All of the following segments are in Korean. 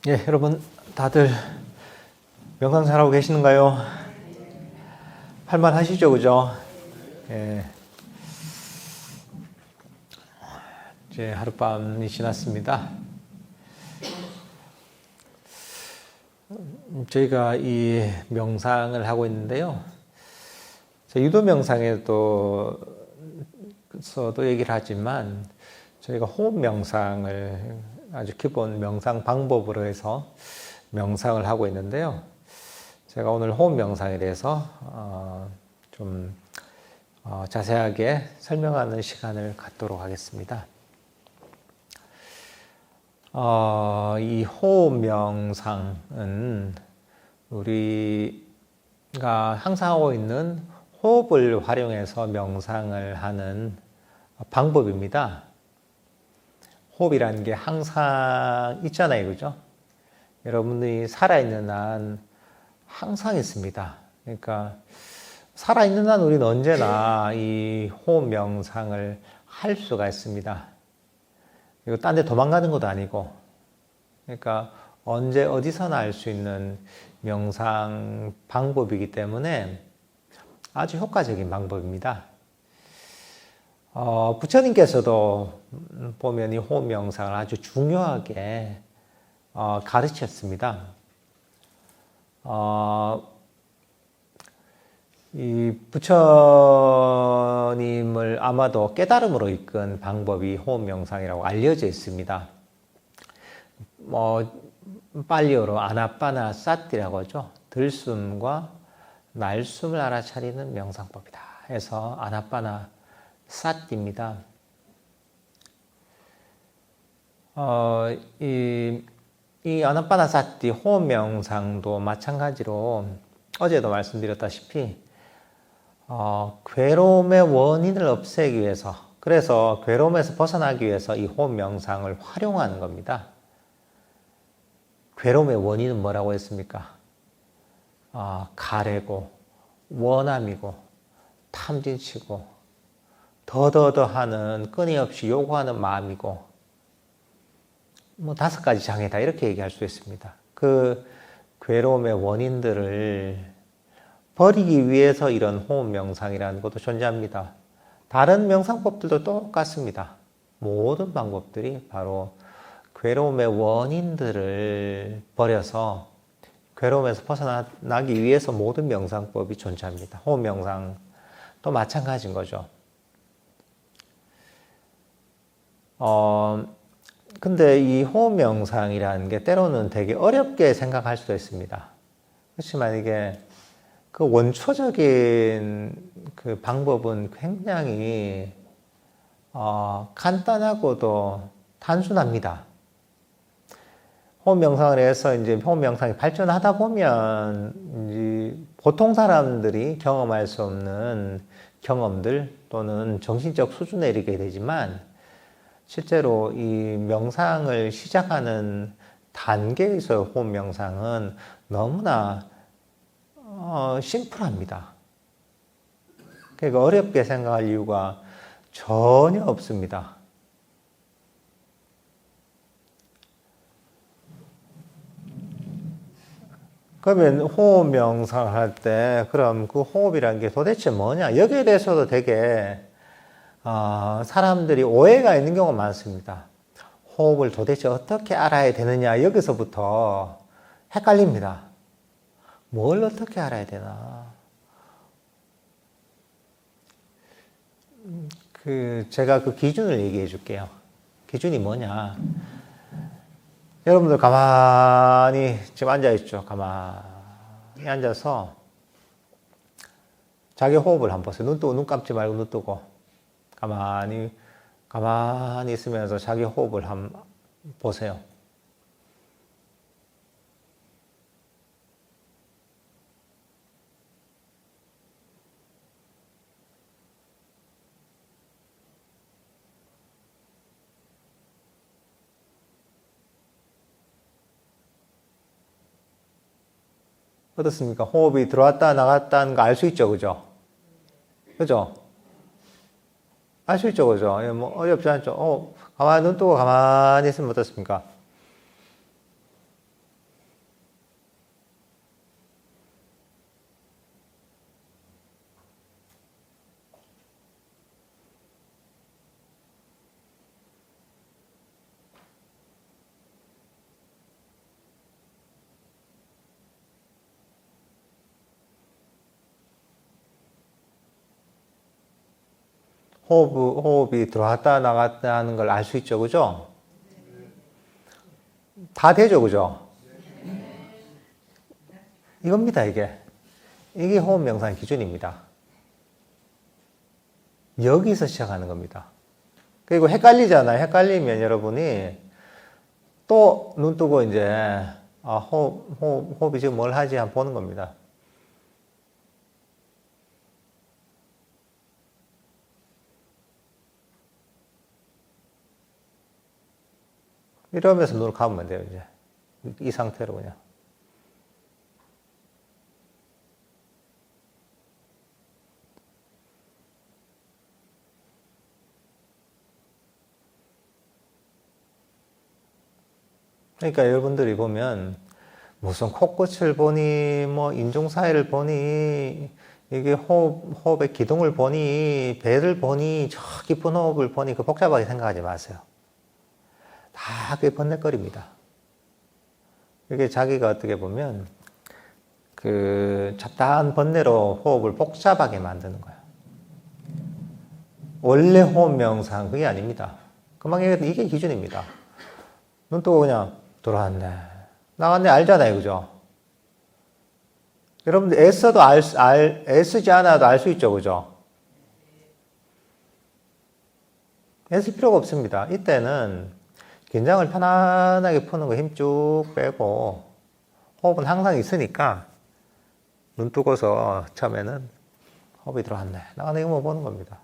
예, 여러분 다들 명상 잘하고 계시는가요? 할만 하시죠, 그죠? 예, 이제 하룻밤이 지났습니다. 저희가 이 명상을 하고 있는데요. 유도 명상에도 서도 얘기를 하지만 저희가 호흡 명상을 아주 기본 명상 방법으로 해서 명상을 하고 있는데요. 제가 오늘 호흡 명상에 대해서 좀 자세하게 설명하는 시간을 갖도록 하겠습니다. 이 호흡 명상은 우리가 항상 하고 있는 호흡을 활용해서 명상을 하는 방법입니다. 호흡이라는 게 항상 있잖아요, 그죠? 여러분들이 살아있는 한 항상 있습니다. 그러니까 살아있는 한 우리는 언제나 이 호흡 명상을 할 수가 있습니다. 이거 딴 데 도망가는 것도 아니고, 그러니까 언제 어디서나 할 수 있는 명상 방법이기 때문에 아주 효과적인 방법입니다. 부처님께서도 보면 이 호흡 명상을 아주 중요하게 가르쳤습니다. 이 부처님을 아마도 깨달음으로 이끈 방법이 호흡 명상이라고 알려져 있습니다. 팔리어로 아나빠나 사티라고 하죠. 들숨과 날숨을 알아차리는 명상법이다 해서 아나빠나 사티입니다. 이 아나빠나 사티 호흡 명상도 마찬가지로 어제도 말씀드렸다시피 괴로움의 원인을 없애기 위해서, 그래서 괴로움에서 벗어나기 위해서 이 호흡 명상을 활용하는 겁니다. 괴로움의 원인은 뭐라고 했습니까? 가래고 원함이고 탐진치고 더더더하는 끊임없이 요구하는 마음이고 5가지 장애다 이렇게 얘기할 수 있습니다. 그 괴로움의 원인들을 버리기 위해서 이런 호흡 명상이라는 것도 존재합니다. 다른 명상법들도 똑같습니다. 모든 방법들이 바로 괴로움의 원인들을 버려서 괴로움에서 벗어나기 위해서 모든 명상법이 존재합니다. 호흡 명상도 마찬가지인 거죠. 근데 이 호흡 명상이라는 게 때로는 되게 어렵게 생각할 수도 있습니다. 그렇지만 이게 그 원초적인 그 방법은 굉장히 간단하고도 단순합니다. 호흡 명상을 해서 이제 호흡 명상이 발전하다 보면 이제 보통 사람들이 경험할 수 없는 경험들 또는 정신적 수준에 이르게 되지만 실제로 이 명상을 시작하는 단계에서 호흡 명상은 너무나 심플합니다. 그러니까 어렵게 생각할 이유가 전혀 없습니다. 그러면 호흡 명상을 할 때 그럼 그 호흡이라는 게 도대체 뭐냐? 여기에 대해서도 되게 사람들이 오해가 있는 경우가 많습니다. 호흡을 도대체 어떻게 알아야 되느냐? 여기서부터 헷갈립니다. 뭘 어떻게 알아야 되나? 제가 그 기준을 얘기해 줄게요. 기준이 뭐냐? 여러분들 가만히 지금 앉아있죠? 가만히 앉아서 자기 호흡을 한번 보세요. 눈 감지 말고 눈 뜨고 가만히 있으면서 자기 호흡을 한번 보세요. 어떻습니까? 호흡이 들어왔다 나갔다는 거 알 수 있죠, 그죠? 그죠? 알 수 있죠, 그죠? 뭐 어렵지 않죠. 가만히 눈 뜨고 가만히 있으면 어떻습니까? 호흡이 들어왔다 나갔다 하는 걸 알 수 있죠. 그죠? 다 되죠. 그죠? 이겁니다, 이게. 이게 호흡 명상의 기준입니다. 여기서 시작하는 겁니다. 그리고 헷갈리잖아요. 헷갈리면 여러분이 또 눈 뜨고 이제 호흡이 지금 뭘 하지 한번 보는 겁니다. 이러면서 눈을 감으면 돼요, 이제. 이 상태로 그냥. 그러니까 여러분들이 보면 무슨 코끝을 보니 뭐 인중 사이를 보니 이게 호흡의 기둥을 보니 배를 보니 저 깊은 호흡을 보니 그 복잡하게 생각하지 마세요. 다 그게 번뇌거리입니다. 이게 자기가 어떻게 보면 그 잡다한 번뇌로 호흡을 복잡하게 만드는 거예요. 원래 호흡 명상 그게 아닙니다. 금방 얘기했던 이게 기준입니다. 눈 뜨고 그냥 들어왔네. 나갔네. 알잖아요. 그죠? 여러분들 애써도 애쓰지 않아도 알 수 있죠. 그죠? 애쓸 필요가 없습니다. 이때는 긴장을 편안하게 푸는 거 힘 쭉 빼고 호흡은 항상 있으니까 눈 뜨고서 처음에는 호흡이 들어왔네. 나갔네. 이거 보는 겁니다.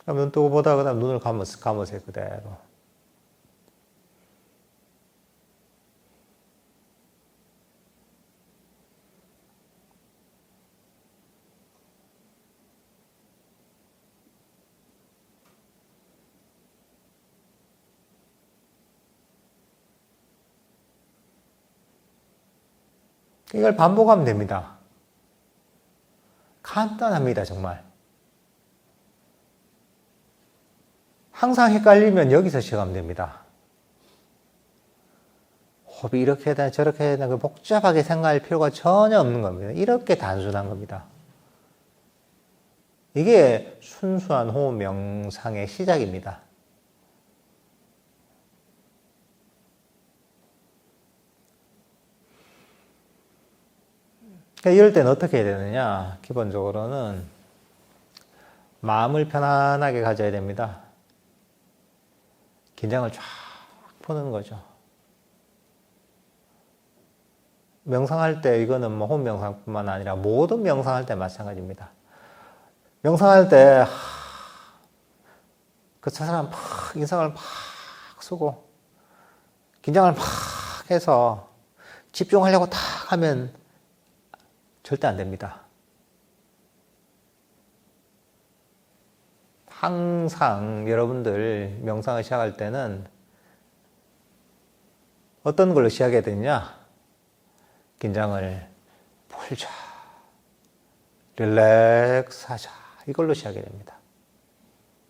그럼 눈 뜨고 보다가 그다음 눈을 감으세요. 그대로. 이걸 반복하면 됩니다. 간단합니다, 정말. 항상 헷갈리면 여기서 시작하면 됩니다. 호흡이 이렇게 해야 되나 저렇게 해야 되나 복잡하게 생각할 필요가 전혀 없는 겁니다. 이렇게 단순한 겁니다. 이게 순수한 호흡 명상의 시작입니다. 이럴 때는 어떻게 해야 되느냐? 기본적으로는 마음을 편안하게 가져야 됩니다. 긴장을 쫙 푸는 거죠. 명상할 때 이거는 뭐 호흡 명상뿐만 아니라 모든 명상할 때 마찬가지입니다. 명상할 때 그 사람 막 인상을 막 쓰고 긴장을 막 해서 집중하려고 탁 하면 절대 안 됩니다. 항상 여러분들 명상을 시작할 때는 어떤 걸로 시작해야 되느냐? 긴장을 풀자, 릴렉스하자 이걸로 시작해야 됩니다.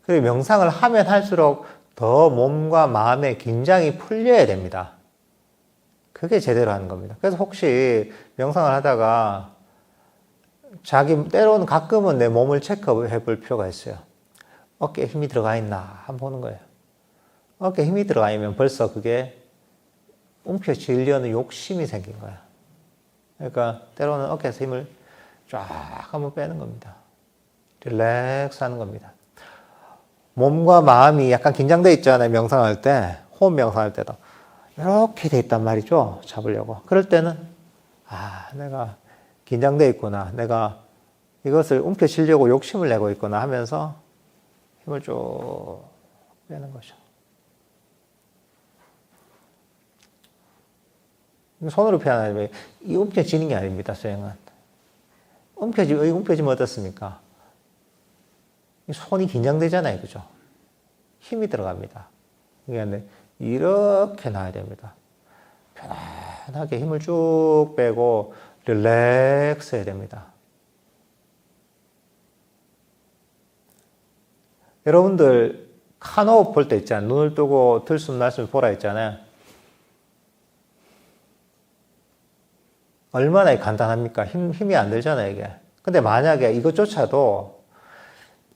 그리고 명상을 하면 할수록 더 몸과 마음의 긴장이 풀려야 됩니다. 그게 제대로 하는 겁니다. 그래서 혹시 명상을 하다가 때로는 가끔은 내 몸을 체크해 볼 필요가 있어요. 어깨에 힘이 들어가 있나 한번 보는 거예요. 어깨에 힘이 들어가 있면 벌써 그게 움켜쥐려는 욕심이 생긴 거야. 그러니까 때로는 어깨에서 힘을 쫙 한번 빼는 겁니다. 릴렉스 하는 겁니다. 몸과 마음이 약간 긴장돼 있잖아요. 명상할 때, 호흡 명상할 때도. 이렇게 돼 있단 말이죠. 잡으려고. 그럴 때는, 내가 긴장돼 있구나. 내가 이것을 움켜쥐려고 욕심을 내고 있구나 하면서 힘을 쭉 빼는 거죠. 손으로 표현하면 이 움켜쥐는 게 아닙니다. 수행은. 움켜쥐면 어떻습니까? 손이 긴장되잖아요. 그죠? 힘이 들어갑니다. 그러니까 이렇게 놔야 됩니다. 편안하게 힘을 쭉 빼고 릴렉스 해야 됩니다. 여러분들 큰 호흡 볼 때 있잖아요. 눈을 뜨고 들숨 날숨 보라 했잖아요. 얼마나 간단합니까? 힘이 안 들잖아요, 이게. 근데 만약에 이것조차도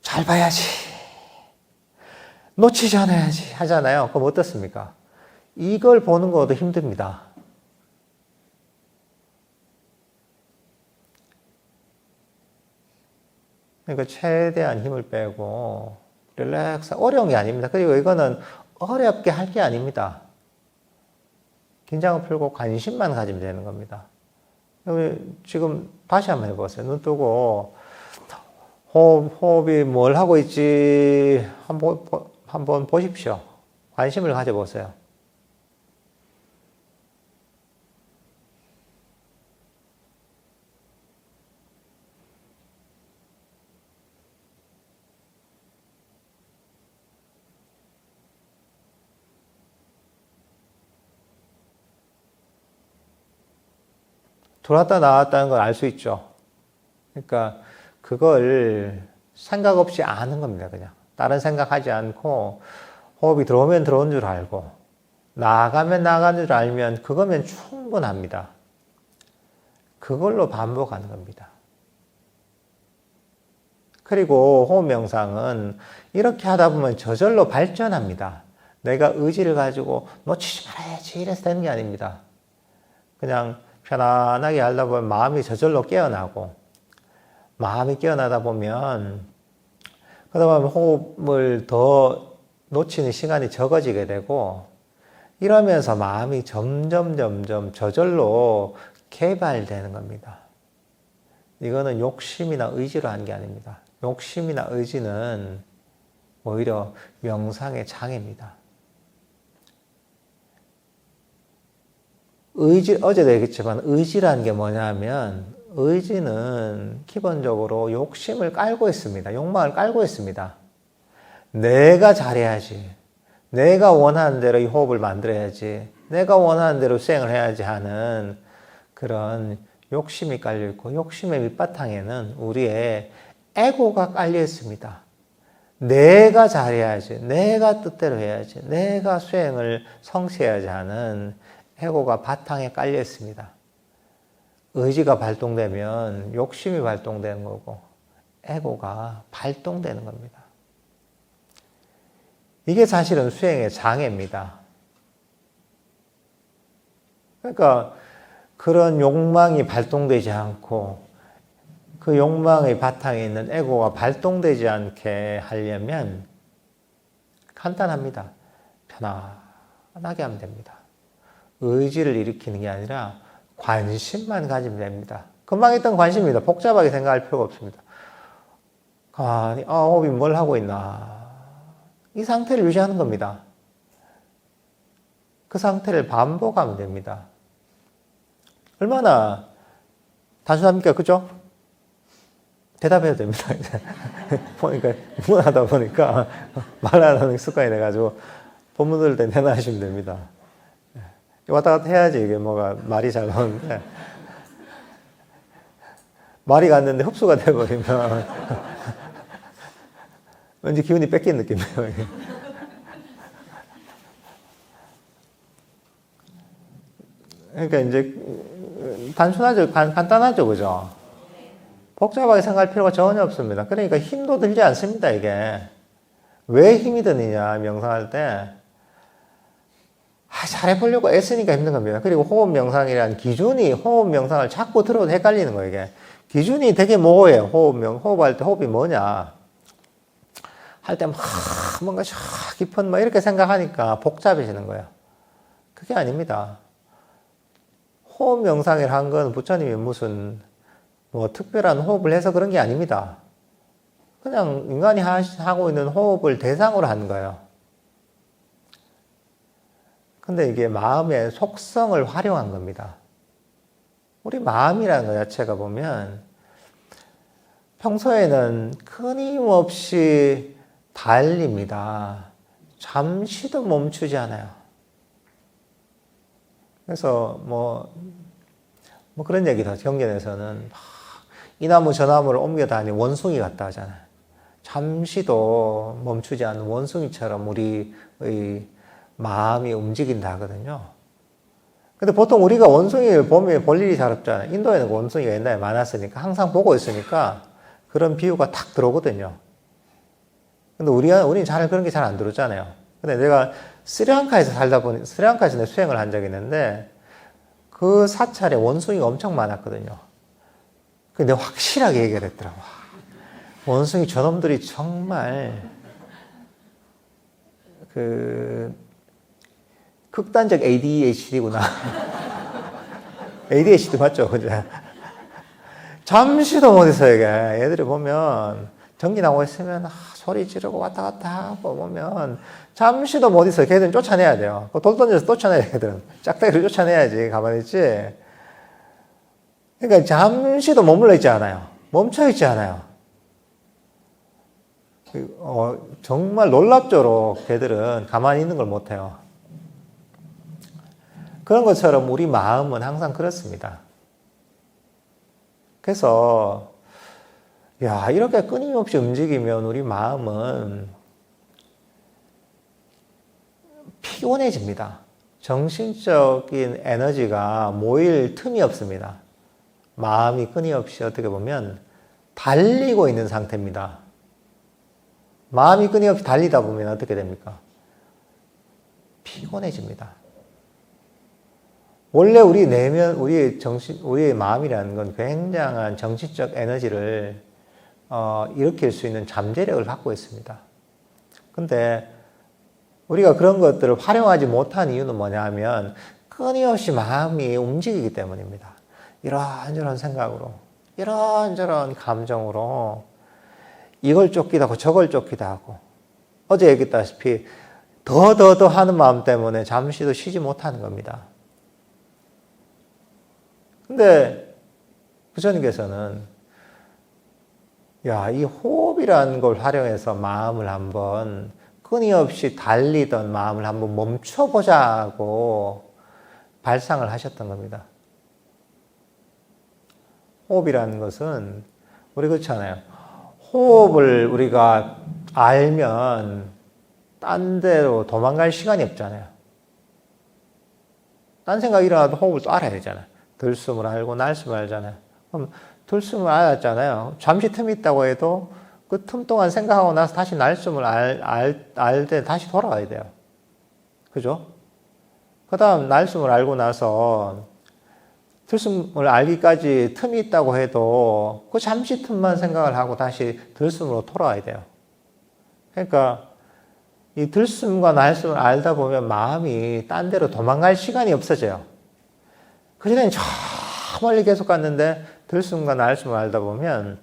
잘 봐야지, 놓치지 않아야지 하잖아요. 그럼 어떻습니까? 이걸 보는 것도 힘듭니다. 그러니까 최대한 힘을 빼고 릴렉스, 어려운 게 아닙니다. 그리고 이거는 어렵게 할 게 아닙니다. 긴장을 풀고 관심만 가지면 되는 겁니다. 지금 다시 한번 해보세요. 눈 뜨고 호흡이 뭘 하고 있지 한번 보십시오. 관심을 가져보세요. 들어왔다 나왔다는 걸 알 수 있죠. 그러니까 그걸 생각 없이 아는 겁니다. 그냥 다른 생각하지 않고 호흡이 들어오면 들어온 줄 알고 나가면 나가는 줄 알면 그거면 충분합니다. 그걸로 반복하는 겁니다. 그리고 호흡 명상은 이렇게 하다 보면 저절로 발전합니다. 내가 의지를 가지고 놓치지 말아야지 이래서 되는 게 아닙니다. 그냥 편안하게 하다 보면 마음이 저절로 깨어나고, 마음이 깨어나다 보면 그러다 보면 호흡을 더 놓치는 시간이 적어지게 되고, 이러면서 마음이 점점 저절로 개발되는 겁니다. 이거는 욕심이나 의지로 한 게 아닙니다. 욕심이나 의지는 오히려 명상의 장애입니다. 어제도 얘기했지만 의지라는 게 뭐냐면, 의지는 기본적으로 욕심을 깔고 있습니다. 욕망을 깔고 있습니다. 내가 잘해야지, 내가 원하는 대로 이 호흡을 만들어야지, 내가 원하는 대로 수행을 해야지 하는 그런 욕심이 깔려 있고, 욕심의 밑바탕에는 우리의 에고가 깔려 있습니다. 내가 잘해야지, 내가 뜻대로 해야지, 내가 수행을 성취해야지 하는 에고가 바탕에 깔려 있습니다. 의지가 발동되면 욕심이 발동되는 거고, 에고가 발동되는 겁니다. 이게 사실은 수행의 장애입니다. 그러니까 그런 욕망이 발동되지 않고 그 욕망의 바탕에 있는 에고가 발동되지 않게 하려면 간단합니다. 편안하게 하면 됩니다. 의지를 일으키는 게 아니라 관심만 가지면 됩니다. 금방 있던 관심입니다. 복잡하게 생각할 필요가 없습니다. 가만히 호흡이 뭘 하고 있나, 이 상태를 유지하는 겁니다. 그 상태를 반복하면 됩니다. 얼마나 단순합니까? 그죠? 대답해야 됩니다. 보니까 문하다 보니까 말 안 하는 습관이 돼가지고 본문 들을 때 내놔하시면 됩니다. 왔다 갔다 해야지 이게 뭐가 말이 잘 나오는데, 말이 갔는데 흡수가 돼버리면 왠지 기운이 뺏긴 느낌이에요. 그러니까 이제 단순하죠, 간단하죠, 그죠? 복잡하게 생각할 필요가 전혀 없습니다. 그러니까 힘도 들지 않습니다, 이게. 왜 힘이 드느냐, 명상할 때. 잘해보려고 애쓰니까 힘든 겁니다. 그리고 호흡 명상이라는 기준이, 호흡 명상을 자꾸 들어도 헷갈리는 거예요, 이게. 기준이 되게 모호해요. 호흡할 때 호흡이 뭐냐. 할 때 뭔가 깊은 이렇게 생각하니까 복잡해지는 거예요. 그게 아닙니다. 호흡 명상을 한 건 부처님이 무슨 특별한 호흡을 해서 그런 게 아닙니다. 그냥 인간이 하고 있는 호흡을 대상으로 한 거예요. 근데 이게 마음의 속성을 활용한 겁니다. 우리 마음이라는 것 자체가 보면 평소에는 끊임없이 달립니다. 잠시도 멈추지 않아요. 그래서 그런 얘기도 하죠. 경전에서는 이 나무 저 나무를 옮겨 다니는 원숭이 같다 하잖아요. 잠시도 멈추지 않는 원숭이처럼 우리의 마음이 움직인다 하거든요. 근데 보통 우리가 원숭이를 보면 볼 일이 잘 없잖아요. 인도에는 원숭이가 옛날에 많았으니까 항상 보고 있으니까 그런 비유가 탁 들어오거든요. 근데 우리는 잘 그런 게 잘 안 들어오잖아요. 근데 내가 스리랑카에서 살다 보니, 스리랑카에서 내 수행을 한 적이 있는데 그 사찰에 원숭이가 엄청 많았거든요. 근데 확실하게 얘기를 했더라고. 원숭이 저놈들이 정말 극단적 ADHD구나. ADHD 맞죠? 그죠? 잠시도 못 있어, 이게. 애들이 보면, 전기 나오고 있으면, 소리 지르고 왔다 갔다 하고 보면, 잠시도 못 있어. 걔들은 쫓아내야 돼요. 돌 던져서 쫓아내야 돼, 걔들은. 짝대기를 쫓아내야지, 가만히 있지. 그러니까 잠시도 머물러 있지 않아요. 멈춰 있지 않아요. 정말 놀랍도록 걔들은 가만히 있는 걸 못해요. 그런 것처럼 우리 마음은 항상 그렇습니다. 그래서 이렇게 끊임없이 움직이면 우리 마음은 피곤해집니다. 정신적인 에너지가 모일 틈이 없습니다. 마음이 끊임없이 어떻게 보면 달리고 있는 상태입니다. 마음이 끊임없이 달리다 보면 어떻게 됩니까? 피곤해집니다. 원래 우리 내면, 우리의 마음이라는 건 굉장한 정신적 에너지를 일으킬 수 있는 잠재력을 갖고 있습니다. 근데 우리가 그런 것들을 활용하지 못한 이유는 뭐냐 하면 끊임없이 마음이 움직이기 때문입니다. 이런저런 생각으로, 이런저런 감정으로 이걸 쫓기도 하고 저걸 쫓기도 하고 어제 얘기했다시피 더 하는 마음 때문에 잠시도 쉬지 못하는 겁니다. 근데 부처님께서는 이 호흡이라는 걸 활용해서 마음을 한번 끊임없이 달리던 마음을 한번 멈춰보자고 발상을 하셨던 겁니다. 호흡이라는 것은 우리 그렇잖아요. 호흡을 우리가 알면 딴 데로 도망갈 시간이 없잖아요. 딴 생각이 일어나도 호흡을 또 알아야 되잖아요. 들숨을 알고 날숨을 알잖아요. 그럼 들숨을 알았잖아요. 잠시 틈이 있다고 해도 그 틈 동안 생각하고 나서 다시 날숨을 알 때 다시 돌아와야 돼요. 그죠? 그 다음 날숨을 알고 나서 들숨을 알기까지 틈이 있다고 해도 그 잠시 틈만 생각을 하고 다시 들숨으로 돌아와야 돼요. 그러니까 이 들숨과 날숨을 알다 보면 마음이 딴 데로 도망갈 시간이 없어져요. 그전에는 저 멀리 계속 갔는데 들숨과 날숨을 알다 보면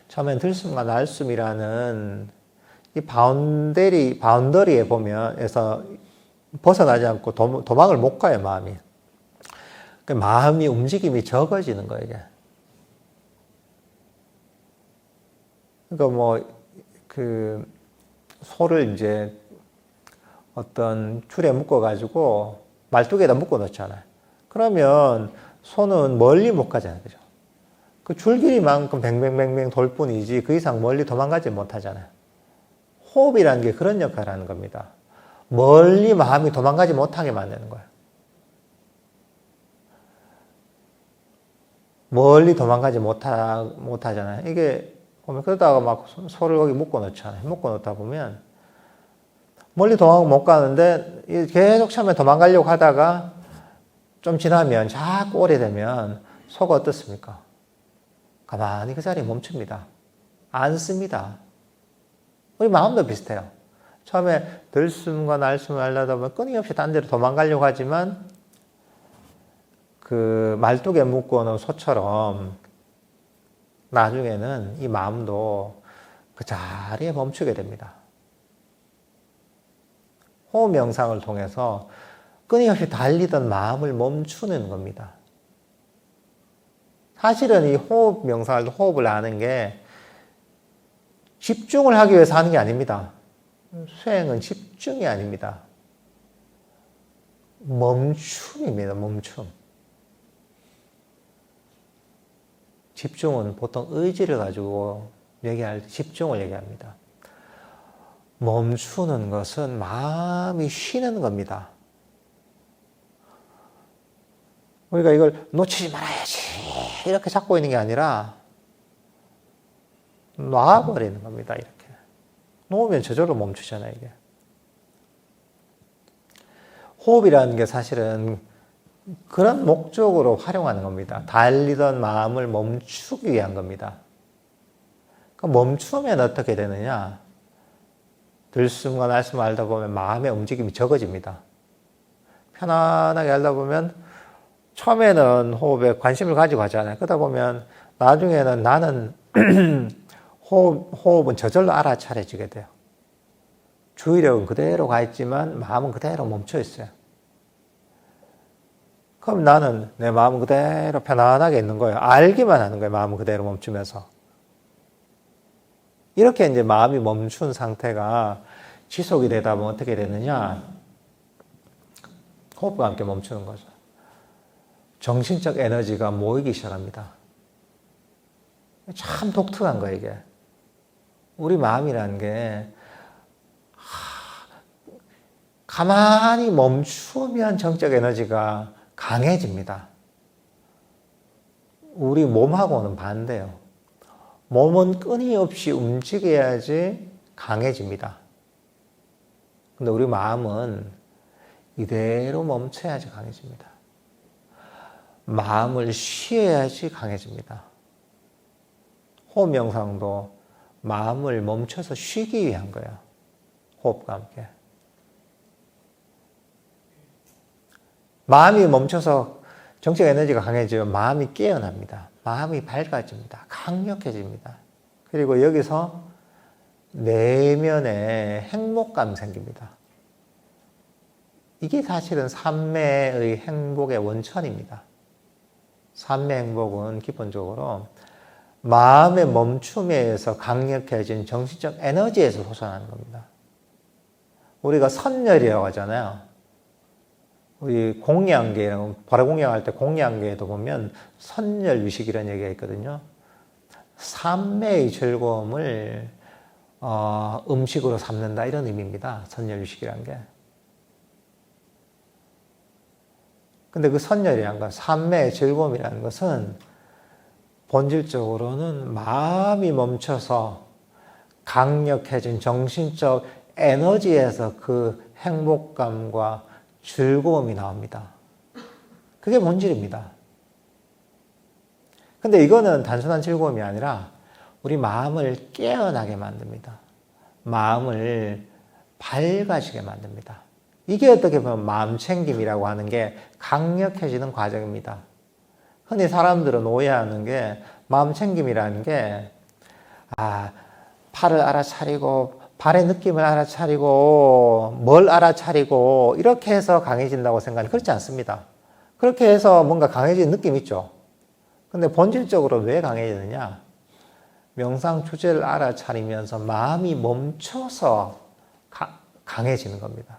처음엔 들숨과 날숨이라는 이 바운더리에 보면에서 벗어나지 않고 도망을 못 가요, 마음이. 마음이 움직임이 적어지는 거예요, 이게. 그러니까 소를 이제 어떤 줄에 묶어가지고 말뚝에다 묶어 놓잖아요. 그러면 소는 멀리 못 가잖아요, 그죠? 그 줄길이만큼 뱅뱅뱅뱅 돌 뿐이지 그 이상 멀리 도망가지 못하잖아요. 호흡이라는 게 그런 역할을 하는 겁니다. 멀리 마음이 도망가지 못하게 만드는 거예요. 멀리 도망가지 못하잖아요. 이게 보면 그러다가 막 소를 거기 묶어 놓잖아요. 묶어 놓다 보면 멀리 도망 못 가는데 계속 처음에 도망가려고 하다가 좀 지나면 자꾸 오래되면 소가 어떻습니까? 가만히 그 자리에 멈춥니다. 안 씁니다. 우리 마음도 비슷해요. 처음에 들숨과 날숨을 하려다 보면 끊임없이 딴 데로 도망가려고 하지만 그 말뚝에 묶어놓은 소처럼 나중에는 이 마음도 그 자리에 멈추게 됩니다. 호흡 명상을 통해서 끊임없이 달리던 마음을 멈추는 겁니다. 사실은 이 호흡 명상을, 호흡을 아는 게 집중을 하기 위해서 하는 게 아닙니다. 수행은 집중이 아닙니다. 멈춤입니다. 멈춤. 집중은 보통 의지를 가지고 집중을 얘기합니다. 멈추는 것은 마음이 쉬는 겁니다. 우리가 이걸 놓치지 말아야지 이렇게 잡고 있는 게 아니라 놔버리는 겁니다. 이렇게 놓으면 저절로 멈추잖아요. 이게 호흡이라는 게 사실은 그런 목적으로 활용하는 겁니다. 달리던 마음을 멈추기 위한 겁니다. 멈추면 어떻게 되느냐? 들숨과 날숨 알다 보면 마음의 움직임이 적어집니다. 편안하게 알다 보면 처음에는 호흡에 관심을 가지고 하잖아요. 그러다 보면 나중에는 나는 호흡은 저절로 알아차려지게 돼요. 주의력은 그대로 가 있지만 마음은 그대로 멈춰 있어요. 그럼 나는 내 마음은 그대로 편안하게 있는 거예요. 알기만 하는 거예요. 마음은 그대로 멈추면서. 이렇게 이제 마음이 멈춘 상태가 지속이 되다 보면 어떻게 되느냐? 호흡과 함께 멈추는 거죠. 정신적 에너지가 모이기 시작합니다. 참 독특한 거예요, 이게. 우리 마음이라는 게 가만히 멈추면 정적 에너지가 강해집니다. 우리 몸하고는 반대예요. 몸은 끊임없이 움직여야지 강해집니다. 근데 우리 마음은 이대로 멈춰야지 강해집니다. 마음을 쉬어야지 강해집니다. 호흡 명상도 마음을 멈춰서 쉬기 위한 거예요. 호흡과 함께. 마음이 멈춰서 정적 에너지가 강해지면 마음이 깨어납니다. 마음이 밝아집니다. 강력해집니다. 그리고 여기서 내면에 행복감이 생깁니다. 이게 사실은 삼매의 행복의 원천입니다. 삼매 행복은 기본적으로 마음의 멈춤에 의해서 강력해진 정신적 에너지에서 솟아나는 겁니다. 우리가 선열이라고 하잖아요. 우리 공양계, 발화공양할 때 공양계에도 보면 선열유식이라는 얘기가 있거든요. 삼매의 즐거움을 음식으로 삼는다 이런 의미입니다. 선열유식이라는 게. 근데 그 선열이라는 것, 삼매의 즐거움이라는 것은 본질적으로는 마음이 멈춰서 강력해진 정신적 에너지에서 그 행복감과 즐거움이 나옵니다. 그게 본질입니다. 근데 이거는 단순한 즐거움이 아니라 우리 마음을 깨어나게 만듭니다. 마음을 밝아지게 만듭니다. 이게 어떻게 보면 마음 챙김이라고 하는 게 강력해지는 과정입니다. 흔히 사람들은 오해하는 게 마음 챙김이라는 게 팔을 알아차리고 발의 느낌을 알아차리고 뭘 알아차리고 이렇게 해서 강해진다고 생각하는 그렇지 않습니다. 그렇게 해서 뭔가 강해지는 느낌 있죠. 근데 본질적으로 왜 강해지느냐? 명상 주제를 알아차리면서 마음이 멈춰서 강해지는 겁니다.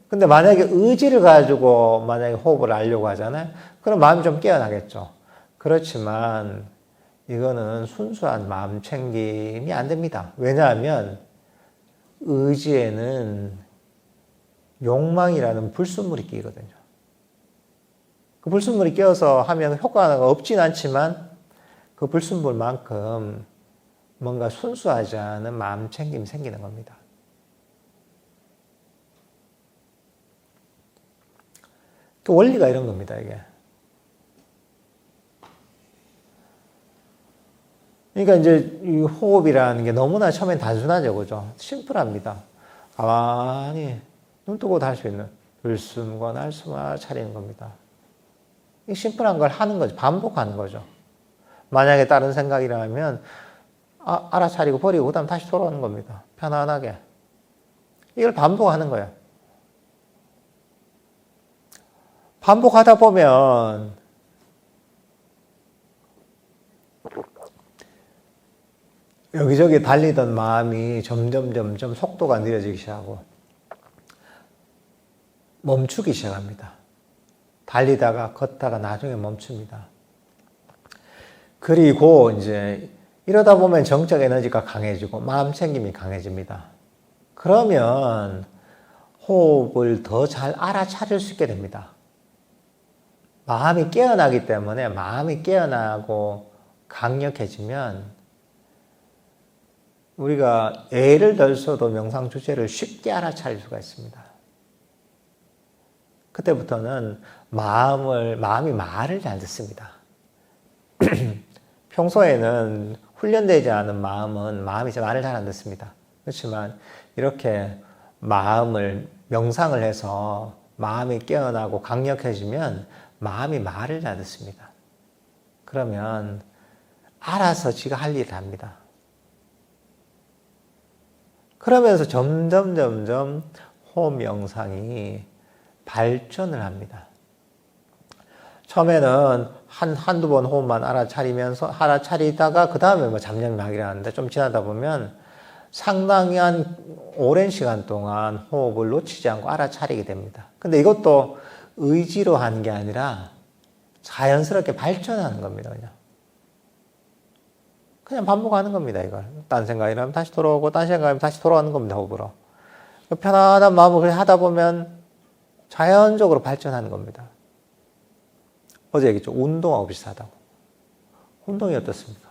근데 만약에 의지를 가지고 만약에 호흡을 하려고 하잖아요. 그럼 마음이 좀 깨어나겠죠. 그렇지만 이거는 순수한 마음 챙김이 안 됩니다. 왜냐하면 의지에는 욕망이라는 불순물이 끼거든요. 그 불순물이 끼어서 하면 효과가 없진 않지만 그 불순물만큼 뭔가 순수하지 않은 마음 챙김이 생기는 겁니다. 그 원리가 이런 겁니다, 이게. 그러니까 이제 이 호흡이라는 게 너무나 처음엔 단순하죠, 그죠? 심플합니다. 가만히 눈 뜨고도 할 수 있는 들숨과 날숨을 차리는 겁니다. 이 심플한 걸 하는 거죠. 반복하는 거죠. 만약에 다른 생각이 나면 알아차리고 버리고 그다음 다시 돌아오는 겁니다. 편안하게. 이걸 반복하는 거예요. 반복하다 보면 여기저기 달리던 마음이 점점 속도가 느려지기 시작하고 멈추기 시작합니다. 달리다가 걷다가 나중에 멈춥니다. 그리고 이제 이러다 보면 정적 에너지가 강해지고 마음 챙김이 강해집니다. 그러면 호흡을 더 잘 알아차릴 수 있게 됩니다. 마음이 깨어나기 때문에 마음이 깨어나고 강력해지면 우리가 예를 들어서도 명상 주제를 쉽게 알아차릴 수가 있습니다. 그때부터는 마음이 말을 잘 듣습니다. 평소에는 훈련되지 않은 마음이 말을 잘 안 듣습니다. 그렇지만 이렇게 명상을 해서 마음이 깨어나고 강력해지면 마음이 말을 잘 듣습니다. 그러면 알아서 지가 할 일을 합니다. 그러면서 점점 호흡 명상이 발전을 합니다. 처음에는 한두 번 호흡만 알아차리다가 그 다음에 잡념이 막 일어나는데 좀 지나다 보면 상당히 오랜 시간 동안 호흡을 놓치지 않고 알아차리게 됩니다. 근데 이것도 의지로 하는 게 아니라 자연스럽게 발전하는 겁니다. 그냥 반복하는 겁니다. 이걸 딴 생각이 나면 다시 돌아오고 딴 생각이 나면 다시 돌아오는 겁니다. 호흡으로. 편안한 마음으로 하다 보면 자연적으로 발전하는 겁니다. 어제 얘기했죠. 운동하고 비슷하다고. 운동이 어떻습니까?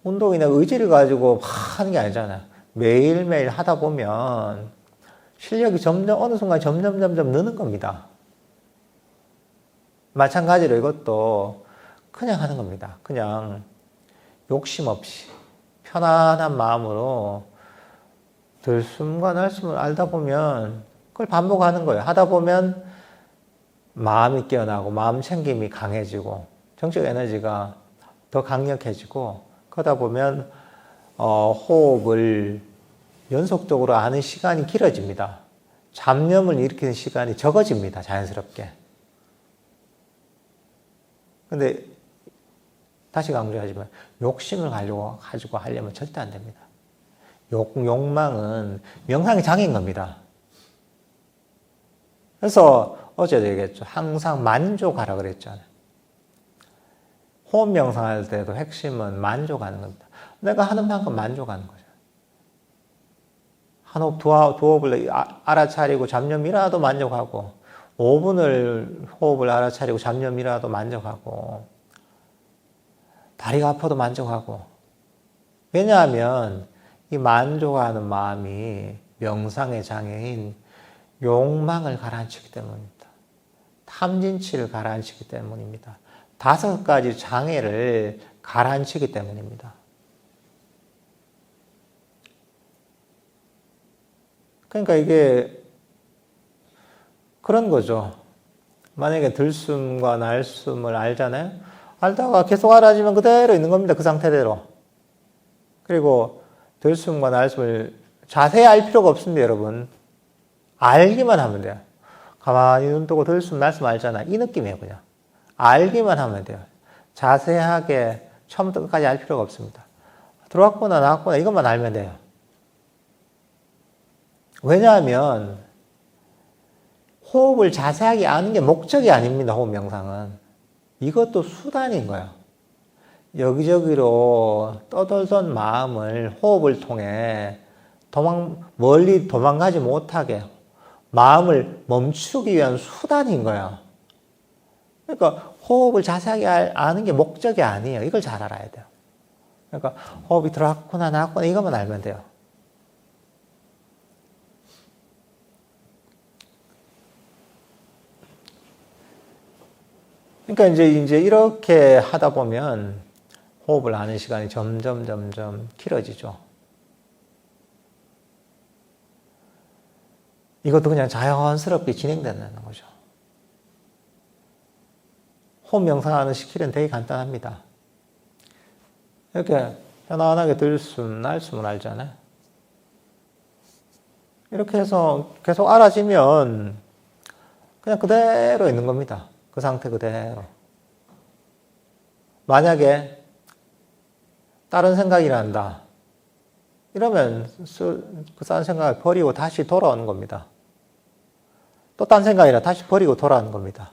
운동이 내가 의지를 가지고 하는 게 아니잖아요. 매일매일 하다 보면 실력이 어느 순간 점점 느는 겁니다. 마찬가지로 이것도 그냥 하는 겁니다. 그냥 욕심 없이 편안한 마음으로 들숨과 날숨을 알다 보면 그걸 반복하는 거예요. 하다 보면 마음이 깨어나고 마음 챙김이 강해지고 정적 에너지가 더 강력해지고 그러다 보면 호흡을 연속적으로 하는 시간이 길어집니다. 잡념을 일으키는 시간이 적어집니다. 자연스럽게. 근데 다시 강조하지만 욕심을 가지고 하려면 절대 안 됩니다. 욕망은 명상의 장애인 겁니다. 그래서 어제도 얘기했죠. 항상 만족하라 그랬잖아요. 호흡 명상할 때도 핵심은 만족하는 겁니다. 내가 하는 만큼 만족하는 거죠. 한 호흡, 두 호흡을 알아차리고 잡념이라도 만족하고 5분을 호흡을 알아차리고 잡념이라도 만족하고 다리가 아파도 만족하고 왜냐하면 이 만족하는 마음이 명상의 장애인 욕망을 가라앉히기 때문입니다. 탐진치를 가라앉히기 때문입니다. 5가지 장애를 가라앉히기 때문입니다. 그러니까 이게 그런 거죠. 만약에 들숨과 날숨을 알잖아요. 알다가 계속 알아지면 그대로 있는 겁니다. 그 상태대로. 그리고 들숨과 날숨을 자세히 알 필요가 없습니다, 여러분. 알기만 하면 돼요. 가만히 눈 뜨고 들숨, 날숨 알잖아. 이 느낌이에요, 그냥. 알기만 하면 돼요. 자세하게 처음부터 끝까지 알 필요가 없습니다. 들어왔구나, 나왔구나, 이것만 알면 돼요. 왜냐하면 호흡을 자세하게 아는 게 목적이 아닙니다. 호흡 명상은. 이것도 수단인 거예요. 여기저기로 떠돌던 마음을 호흡을 통해 멀리 도망가지 못하게 마음을 멈추기 위한 수단인 거예요. 그러니까 호흡을 자세하게 아는 게 목적이 아니에요. 이걸 잘 알아야 돼요. 그러니까 호흡이 들어왔구나 나왔구나 이것만 알면 돼요. 그러니까 이제 이렇게 하다 보면 호흡을 하는 시간이 점점 길어지죠. 이것도 그냥 자연스럽게 진행된다는 거죠. 호흡 명상하는 스킬은 되게 간단합니다. 이렇게 편안하게 들숨, 날숨을 알잖아요. 이렇게 해서 계속 알아지면 그냥 그대로 있는 겁니다. 그 상태 그대로. 만약에 다른 생각이 난다. 이러면 그 딴 생각을 버리고 다시 돌아오는 겁니다. 또 딴 생각이라 다시 버리고 돌아오는 겁니다.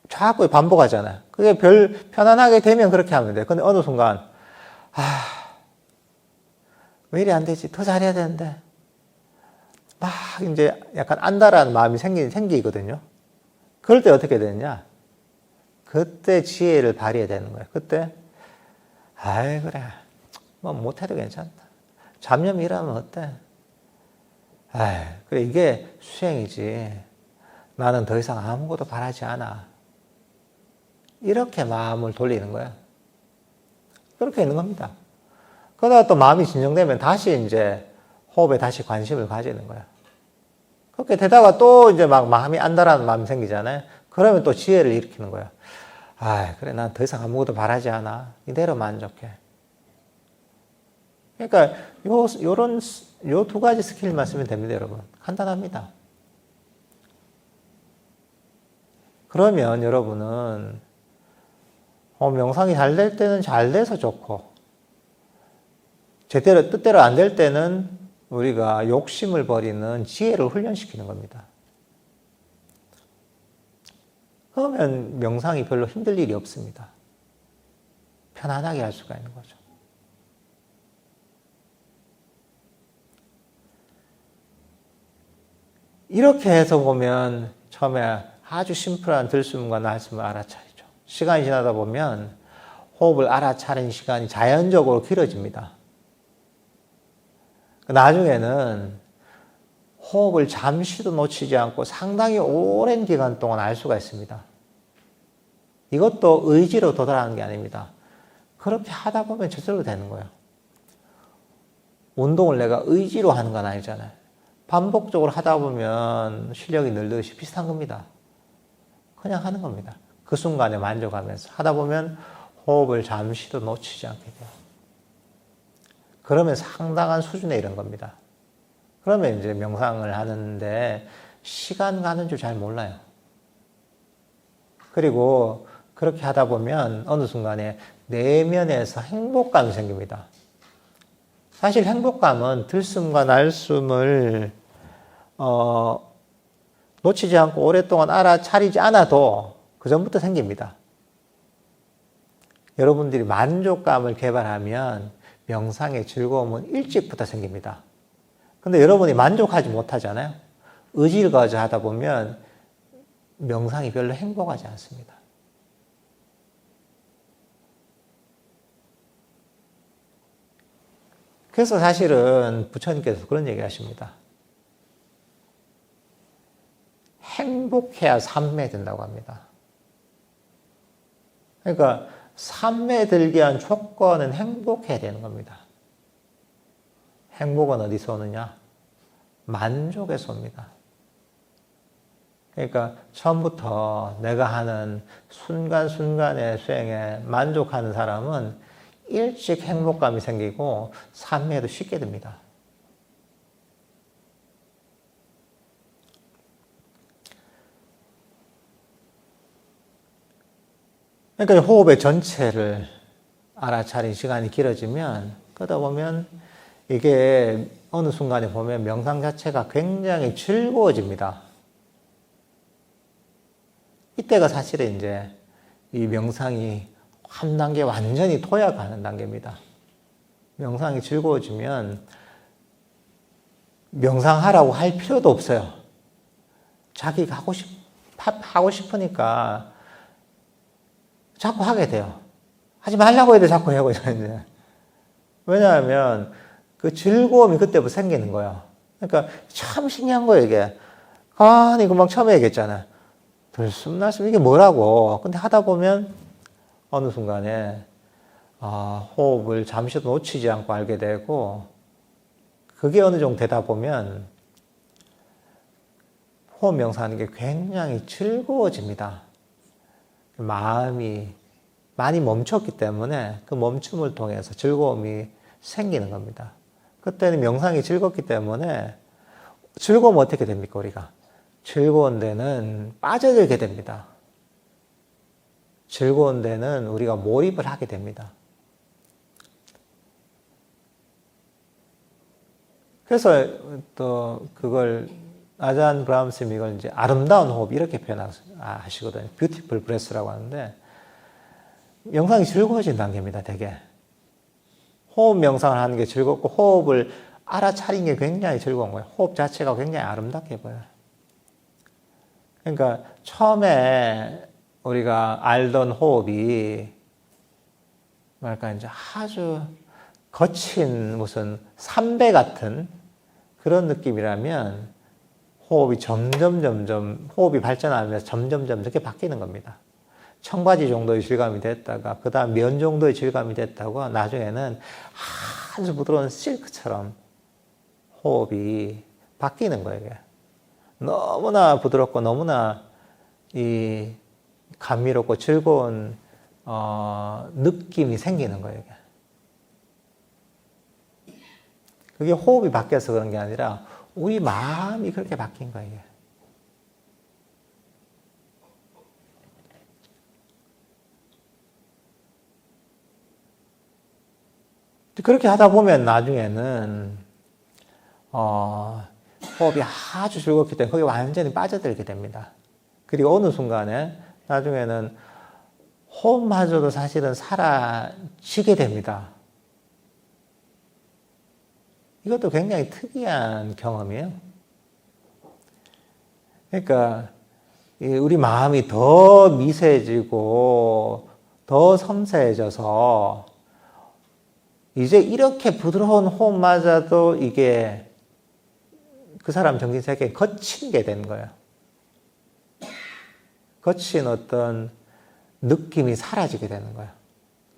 자꾸 반복하잖아요. 그게 편안하게 되면 그렇게 하면 돼요. 근데 어느 순간, 왜 이래 안 되지? 더 잘해야 되는데. 막 이제 약간 안다라는 마음이 생기거든요. 그럴 때 어떻게 되느냐? 그때 지혜를 발휘해야 되는 거예요. 그때, 그래. 뭐 못해도 괜찮다. 잡념 일하면 어때? 그래, 이게 수행이지. 나는 더 이상 아무것도 바라지 않아. 이렇게 마음을 돌리는 거야. 그렇게 있는 겁니다. 그러다가 또 마음이 진정되면 다시 이제 호흡에 다시 관심을 가지는 거야. 그렇게 되다가 또 이제 막 마음이 안다라는 마음이 생기잖아요. 그러면 또 지혜를 일으키는 거야. 그래, 난 더 이상 아무것도 바라지 않아. 이대로 만족해. 그러니까 요 두 가지 스킬만 쓰면 됩니다, 여러분. 간단합니다. 그러면 여러분은 명상이 잘 될 때는 잘 돼서 좋고 제대로 뜻대로 안 될 때는 우리가 욕심을 버리는 지혜를 훈련시키는 겁니다. 그러면 명상이 별로 힘들 일이 없습니다. 편안하게 할 수가 있는 거죠. 이렇게 해서 보면 처음에 아주 심플한 들숨과 날숨을 알아차리죠. 시간이 지나다 보면 호흡을 알아차리는 시간이 자연적으로 길어집니다. 나중에는 호흡을 잠시도 놓치지 않고 상당히 오랜 기간 동안 알 수가 있습니다. 이것도 의지로 도달하는 게 아닙니다. 그렇게 하다 보면 저절로 되는 거예요. 운동을 내가 의지로 하는 건 아니잖아요. 반복적으로 하다 보면 실력이 늘듯이 비슷한 겁니다. 그냥 하는 겁니다. 그 순간에 만족하면서 하다 보면 호흡을 잠시도 놓치지 않게 돼요. 그러면 상당한 수준에 이른 겁니다. 그러면 이제 명상을 하는데 시간 가는 줄 잘 몰라요. 그리고 그렇게 하다 보면 어느 순간에 내면에서 행복감이 생깁니다. 사실 행복감은 들숨과 날숨을 놓치지 않고 오랫동안 알아차리지 않아도 그 전부터 생깁니다. 여러분들이 만족감을 개발하면 명상의 즐거움은 일찍부터 생깁니다. 근데 여러분이 만족하지 못하잖아요. 의지를 가져 하다 보면 명상이 별로 행복하지 않습니다. 그래서 사실은 부처님께서 그런 얘기 하십니다. 행복해야 삼매 든다고 합니다. 그러니까 삼매 들게 한 조건은 행복해야 되는 겁니다. 행복은 어디서 오느냐? 만족에서 옵니다. 그러니까 처음부터 내가 하는 순간순간의 수행에 만족하는 사람은 일찍 행복감이 생기고 삼매도 쉽게 듭니다. 그러니까 호흡의 전체를 알아차린 시간이 길어지면 그러다 보면 이게 어느 순간에 보면 명상 자체가 굉장히 즐거워집니다. 이때가 사실은 이제 이 명상이 한 단계 완전히 도약하는 단계입니다. 명상이 즐거워지면 명상하라고 할 필요도 없어요. 자기가 하고 싶으니까 자꾸 하게 돼요. 하지 말라고 해도 자꾸 하고 있어요. 왜냐하면 그 즐거움이 그때부터 생기는 거예요. 그러니까 참 신기한 거예요, 이게. 아니, 금방 처음에 얘기했잖아요. 들숨 날숨 이게 뭐라고. 근데 하다 보면 어느 순간에 호흡을 잠시도 놓치지 않고 알게 되고 그게 어느 정도 되다 보면 호흡 명상하는 게 굉장히 즐거워집니다. 마음이 많이 멈췄기 때문에 그 멈춤을 통해서 즐거움이 생기는 겁니다. 그때는 명상이 즐겁기 때문에 즐거우면 어떻게 됩니까, 우리가? 즐거운 데는 빠져들게 됩니다. 즐거운 데는 우리가 몰입을 하게 됩니다. 그래서 또 그걸 아잔 브라함스님이 이걸 이제 아름다운 호흡 이렇게 표현하시거든요. 뷰티풀 브레스라고 하는데 명상이 즐거워진 단계입니다. 되게 호흡 명상을 하는 게 즐겁고 호흡을 알아차린 게 굉장히 즐거운 거예요. 호흡 자체가 굉장히 아름답게 보여요. 그러니까 처음에 우리가 알던 호흡이 뭐랄까 이제 아주 거친 무슨 삼배 같은 그런 느낌이라면 호흡이 호흡이 발전하면서 점점 이렇게 바뀌는 겁니다. 청바지 정도의 질감이 됐다가 그 다음 면 정도의 질감이 됐다고 나중에는 아주 부드러운 실크처럼 호흡이 바뀌는 거예요. 이게. 너무나 부드럽고 너무나 이 감미롭고 즐거운 느낌이 생기는 거예요. 이게. 그게 호흡이 바뀌어서 그런 게 아니라 우리 마음이 그렇게 바뀐 거예요. 이게. 그렇게 하다 보면 나중에는 호흡이 아주 즐겁기 때문에 거기 완전히 빠져들게 됩니다. 그리고 어느 순간에 나중에는 호흡마저도 사실은 사라지게 됩니다. 이것도 굉장히 특이한 경험이에요. 그러니까 우리 마음이 더 미세해지고 더 섬세해져서 이제 이렇게 부드러운 호흡마저도 이게 그 사람 정신세계에 거친 게 되는 거예요. 거친 어떤 느낌이 사라지게 되는 거예요.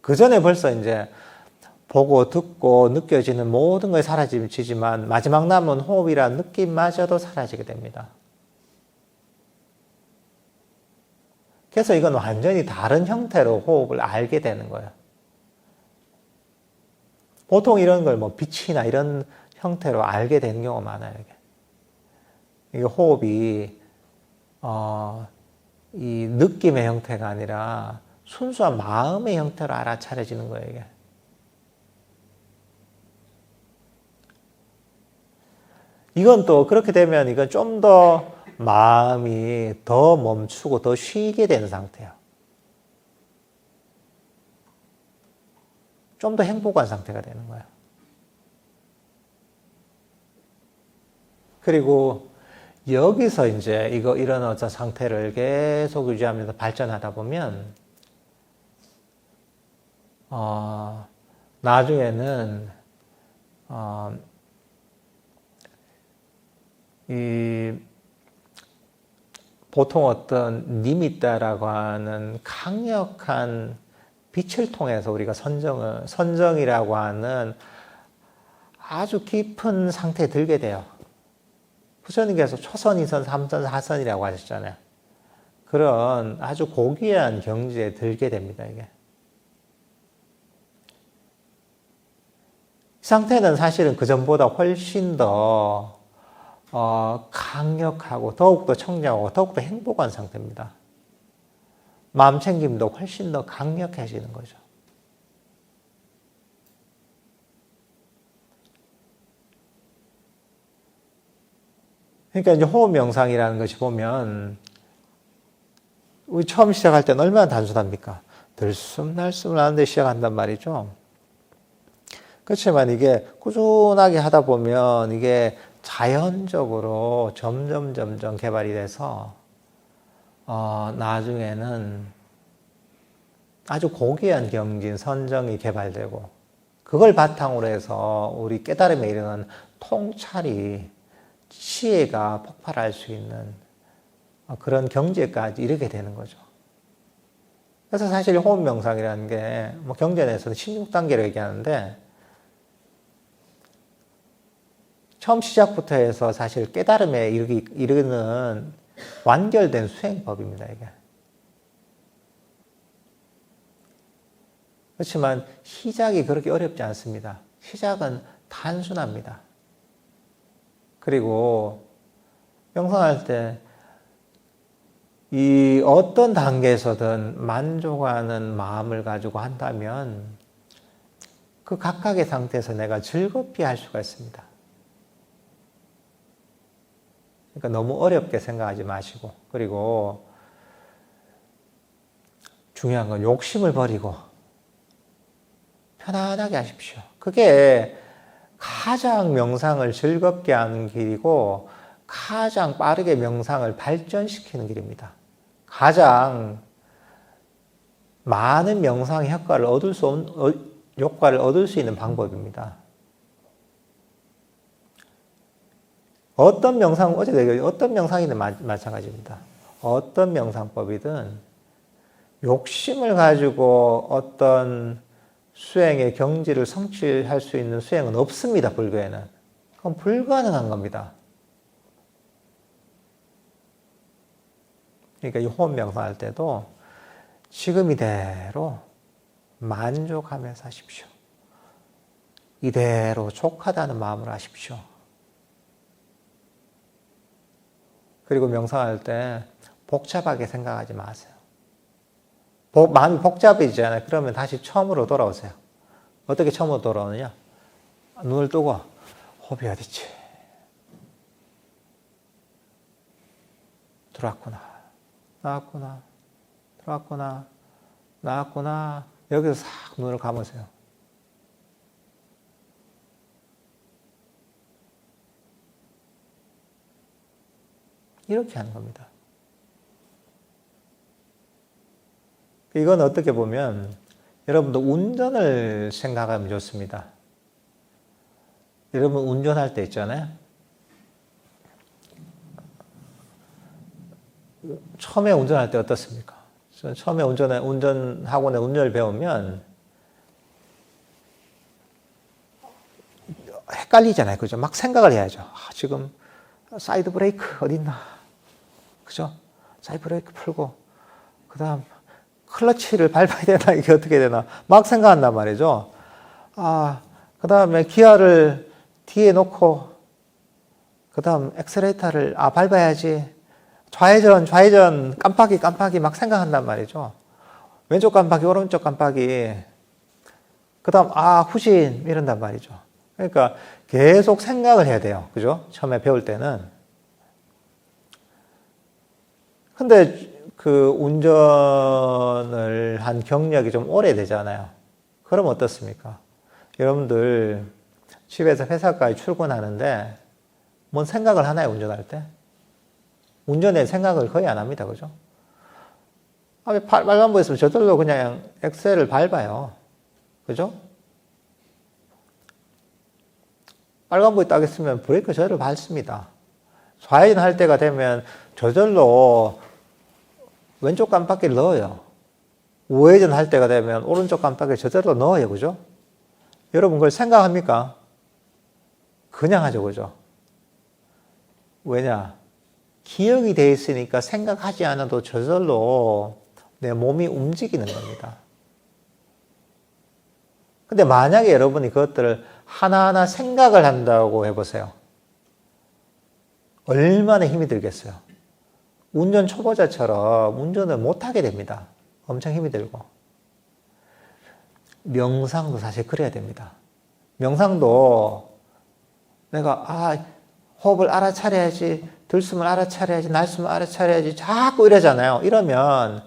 그 전에 벌써 이제 보고 듣고 느껴지는 모든 것이 사라지지만 마지막 남은 호흡이라는 느낌마저도 사라지게 됩니다. 그래서 이건 완전히 다른 형태로 호흡을 알게 되는 거예요. 보통 이런 걸 뭐 빛이나 이런 형태로 알게 되는 경우가 많아요. 이게 호흡이 이 느낌의 형태가 아니라 순수한 마음의 형태로 알아차려지는 거예요. 이게. 이건 또 그렇게 되면 이건 좀 더 마음이 더 멈추고 더 쉬게 되는 상태예요. 좀 더 행복한 상태가 되는 거예요. 그리고 여기서 이제 이런 어떤 상태를 계속 유지하면서 발전하다 보면, 나중에는, 보통 어떤 니미따라고 하는 강력한 빛을 통해서 우리가 선정이라고 하는 아주 깊은 상태에 들게 돼요. 부처님께서 초선, 2선, 3선, 4선이라고 하셨잖아요. 그런 아주 고귀한 경지에 들게 됩니다, 이게. 이 상태는 사실은 그 전보다 훨씬 더 강력하고 더욱더 청량하고 더욱더 행복한 상태입니다. 마음 챙김도 훨씬 더 강력해지는 거죠. 그러니까 이제 호흡 명상이라는 것이 보면 우리 처음 시작할 때는 얼마나 단순합니까? 들숨날숨을 하는데 시작한단 말이죠. 그렇지만 이게 꾸준하게 하다 보면 이게 자연적으로 점점 개발이 돼서 나중에는 아주 고귀한 경진, 선정이 개발되고 그걸 바탕으로 해서 우리 깨달음에 이르는 통찰이 지혜가 폭발할 수 있는 그런 경지까지 이르게 되는 거죠. 그래서 사실 호흡 명상이라는 게 뭐 경전에서는 16단계로 얘기하는데 처음 시작부터 해서 사실 깨달음에 이르는 완결된 수행법입니다, 이게. 그렇지만 시작이 그렇게 어렵지 않습니다. 시작은 단순합니다. 그리고 명상할 때 이 어떤 단계에서든 만족하는 마음을 가지고 한다면 그 각각의 상태에서 내가 즐겁게 할 수가 있습니다. 그러니까 너무 어렵게 생각하지 마시고, 그리고 중요한 건 욕심을 버리고 편안하게 하십시오. 그게 가장 명상을 즐겁게 하는 길이고 가장 빠르게 명상을 발전시키는 길입니다. 가장 많은 명상의 효과를 얻을 수 있는 방법입니다. 어떤 명상이든 마찬가지입니다. 어떤 명상법이든 욕심을 가지고 어떤 수행의 경지를 성취할 수 있는 수행은 없습니다. 불교에는. 그건 불가능한 겁니다. 그러니까 이 호흡 명상할 때도 지금 이대로 만족하면서 하십시오. 이대로 족하다는 마음으로 하십시오. 그리고 명상할 때 복잡하게 생각하지 마세요. 마음이 복잡해지잖아요. 그러면 다시 처음으로 돌아오세요. 어떻게 처음으로 돌아오느냐? 눈을 뜨고 호흡이 어딨지? 들어왔구나. 나왔구나. 들어왔구나. 나왔구나. 여기서 싹 눈을 감으세요. 이렇게 하는 겁니다. 이건 어떻게 보면 여러분도 운전을 생각하면 좋습니다. 여러분 운전할 때 있잖아요. 처음에 운전할 때 어떻습니까? 처음에 운전학원에 운전을 배우면 헷갈리잖아요. 그죠? 막 생각을 해야죠. 지금 사이드 브레이크 어딨나? 그죠? 사이드 브레이크 풀고, 그 다음 클러치를 밟아야 되나? 이게 어떻게 되나? 막 생각한단 말이죠. 그 다음에 기어를 뒤에 놓고, 그 다음 엑셀레이터를, 밟아야지. 좌회전, 깜빡이 막 생각한단 말이죠. 왼쪽 깜빡이, 오른쪽 깜빡이. 그 다음, 후진, 이런단 말이죠. 그러니까 계속 생각을 해야 돼요. 그죠? 처음에 배울 때는. 근데 그 운전을 한 경력이 좀 오래되잖아요. 그럼 어떻습니까? 여러분들 집에서 회사까지 출근하는데 뭔 생각을 하나요, 운전할 때? 운전에 생각을 거의 안 합니다. 그죠? 빨간불 있으면 저절로 그냥 엑셀을 밟아요. 그죠? 빨간불이 딱 있으면 브레이크 저절로 밟습니다. 좌회전 할 때가 되면 저절로 왼쪽 깜빡이를 넣어요. 우회전 할 때가 되면 오른쪽 깜빡이를 저절로 넣어요. 그죠? 여러분 그걸 생각합니까? 그냥 하죠. 그죠? 왜냐? 기억이 돼 있으니까 생각하지 않아도 저절로 내 몸이 움직이는 겁니다. 근데 만약에 여러분이 그것들을 하나하나 생각을 한다고 해보세요. 얼마나 힘이 들겠어요. 운전 초보자처럼 운전을 못하게 됩니다. 엄청 힘이 들고. 명상도 사실 그래야 됩니다. 명상도 내가 호흡을 알아차려야지, 들숨을 알아차려야지, 날숨을 알아차려야지 자꾸 이러잖아요. 이러면